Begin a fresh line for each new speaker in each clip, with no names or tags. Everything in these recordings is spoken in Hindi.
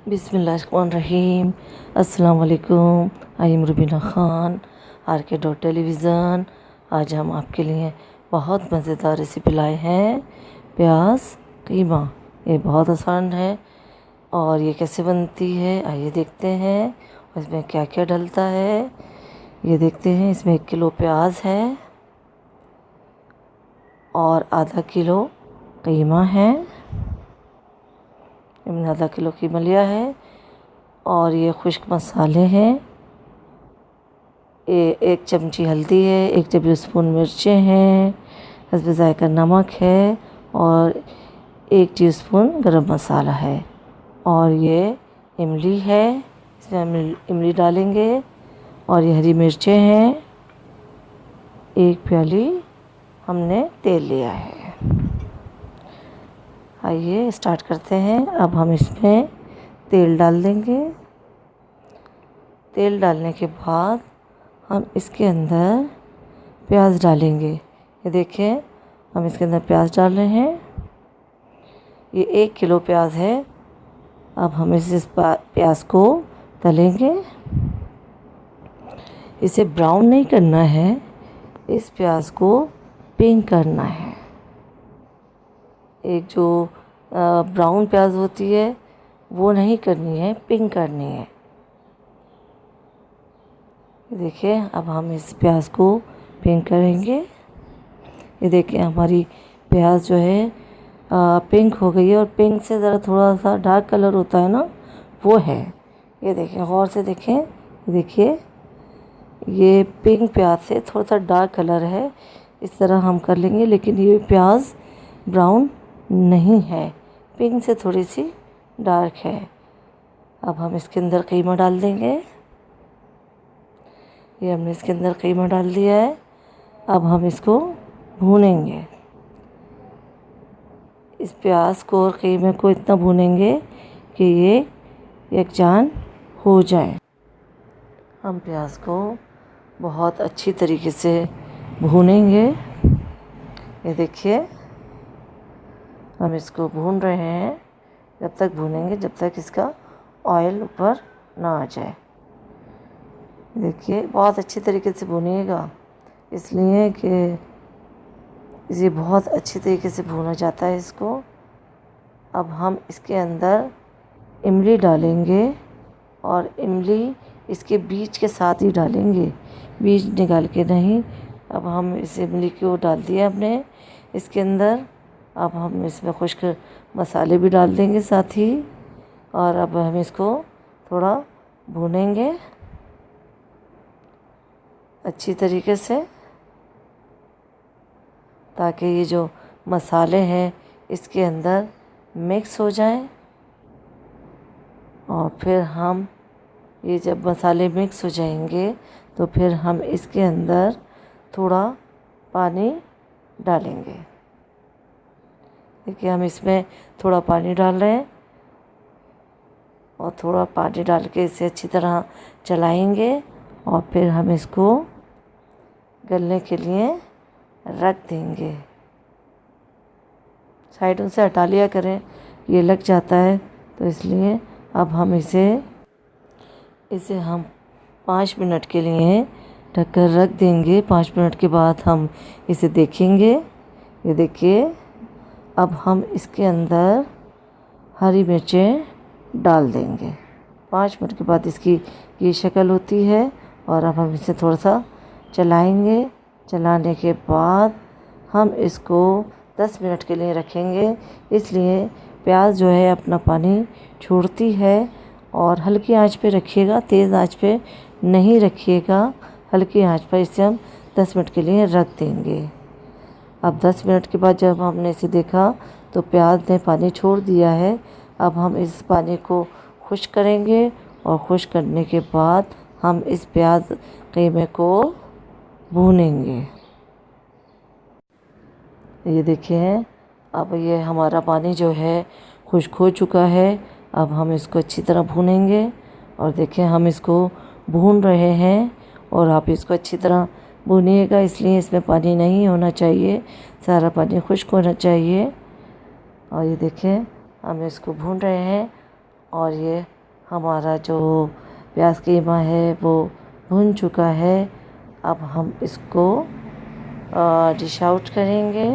बिस्मिल्लाहिर्रहमानिर्रहीम। अस्सलाम वालेकुम। I am Rubina Khan, RK television. आज हम आपके लिए बहुत मज़ेदार रेसिपी लाए हैं, प्याज कीमा। ये बहुत आसान है और ये कैसे बनती है आइए देखते हैं। इसमें क्या क्या डलता है ये देखते हैं। इसमें 1 किलो प्याज है और आधा किलो कीमा है। मैंने आधा किलो कीमा लिया है और ये खुश्क मसाले हैं। 1 चमची हल्दी है, 1 टेबल स्पून मिर्चें हैं, हस्ब ज़ायक़ा नमक है और 1 टीस्पून गरम मसाला है। और ये इमली है, इसमें हम इमली डालेंगे। और ये हरी मिर्चें हैं। 1 प्याली हमने तेल लिया है। आइए स्टार्ट करते हैं। अब हम इसमें तेल डाल देंगे। तेल डालने के बाद हम इसके अंदर प्याज डालेंगे। ये देखिए हम इसके अंदर प्याज डाल रहे हैं। ये 1 किलो प्याज है। अब हम इस प्याज को तलेंगे। इसे ब्राउन नहीं करना है, इस प्याज को पिंक करना है। एक जो ब्राउन प्याज होती है वो नहीं करनी है, पिंक करनी है। देखिए अब हम इस प्याज को पिंक करेंगे। ये देखिए हमारी प्याज जो है पिंक हो गई है और पिंक से ज़रा थोड़ा सा डार्क कलर होता है ना, वो है। ये देखिए गौर से देखें। देखिए ये पिंक प्याज से थोड़ा सा डार्क कलर है, इस तरह हम कर लेंगे। लेकिन ये प्याज ब्राउन नहीं है, पिंक से थोड़ी सी डार्क है। अब हम इसके अंदर कीमा डाल देंगे। ये हमने इसके अंदर कीमा डाल दिया है। अब हम इसको भूनेंगे। इस प्याज को और कीमे को इतना भूनेंगे कि ये यकजान हो जाए। हम प्याज को बहुत अच्छी तरीके से भूनेंगे। ये देखिए हम इसको भून रहे हैं। जब तक भूनेंगे जब तक इसका ऑयल ऊपर ना आ जाए। देखिए बहुत अच्छी तरीके से भूनिएगा, इसलिए कि ये बहुत अच्छी तरीके से भूना जाता है इसको। अब हम इसके अंदर इमली डालेंगे और इमली इसके बीज के साथ ही डालेंगे, बीज निकाल के नहीं। अब हम इस इमली को डाल दिया हमने इसके अंदर। अब हम इसमें खुश्क मसाले भी डाल देंगे साथ ही। और अब हम इसको थोड़ा भूनेंगे अच्छी तरीके से, ताकि ये जो मसाले हैं इसके अंदर मिक्स हो जाएं। और फिर हम ये जब मसाले मिक्स हो जाएंगे तो फिर हम इसके अंदर थोड़ा पानी डालेंगे। देखिए हम इसमें थोड़ा पानी डाल रहे हैं और थोड़ा पानी डाल के इसे अच्छी तरह चलाएंगे। और फिर हम इसको गलने के लिए रख देंगे। साइडों से हटा लिया करें, ये लग जाता है, तो इसलिए अब हम इसे हम 5 मिनट के लिए ढककर रख देंगे। 5 मिनट के बाद हम इसे देखेंगे। ये देखिए अब हम इसके अंदर हरी मिर्चें डाल देंगे। 5 मिनट के बाद इसकी ये शक्ल होती है। और अब हम इसे थोड़ा सा चलाएंगे। चलाने के बाद हम इसको 10 मिनट के लिए रखेंगे, इसलिए प्याज जो है अपना पानी छोड़ती है। और हल्की आंच पे रखिएगा, तेज़ आंच पे नहीं रखिएगा, हल्की आंच पर इसे हम 10 मिनट के लिए रख देंगे। अब 10 मिनट के बाद जब हमने इसे देखा तो प्याज ने पानी छोड़ दिया है। अब हम इस पानी को खुश्क करेंगे और खुश्क करने के बाद हम इस प्याज कीमे को भूनेंगे। ये देखिए अब ये हमारा पानी जो है खुश्क हो चुका है। अब हम इसको अच्छी तरह भूनेंगे। और देखिए हम इसको भून रहे हैं और आप इसको अच्छी तरह भूनिएगा, इसलिए इसमें पानी नहीं होना चाहिए, सारा पानी खुश्क होना चाहिए। और ये देखें हम इसको भून रहे हैं और ये हमारा जो प्याज कीमा है वो भुन चुका है। अब हम इसको डिश आउट करेंगे।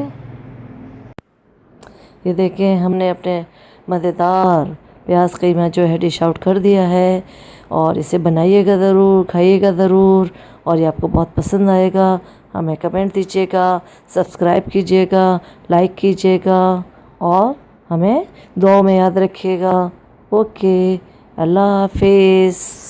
ये देखें, हमने अपने मज़ेदार प्याज कीमा जो है डिश आउट कर दिया है। और इसे बनाइएगा ज़रूर, खाइएगा ज़रूर, और ये आपको बहुत पसंद आएगा। हमें कमेंट दीजिएगा, सब्सक्राइब कीजिएगा, लाइक कीजिएगा, और हमें दुआ में याद रखिएगा। ओके, अल्लाह हाफिज़।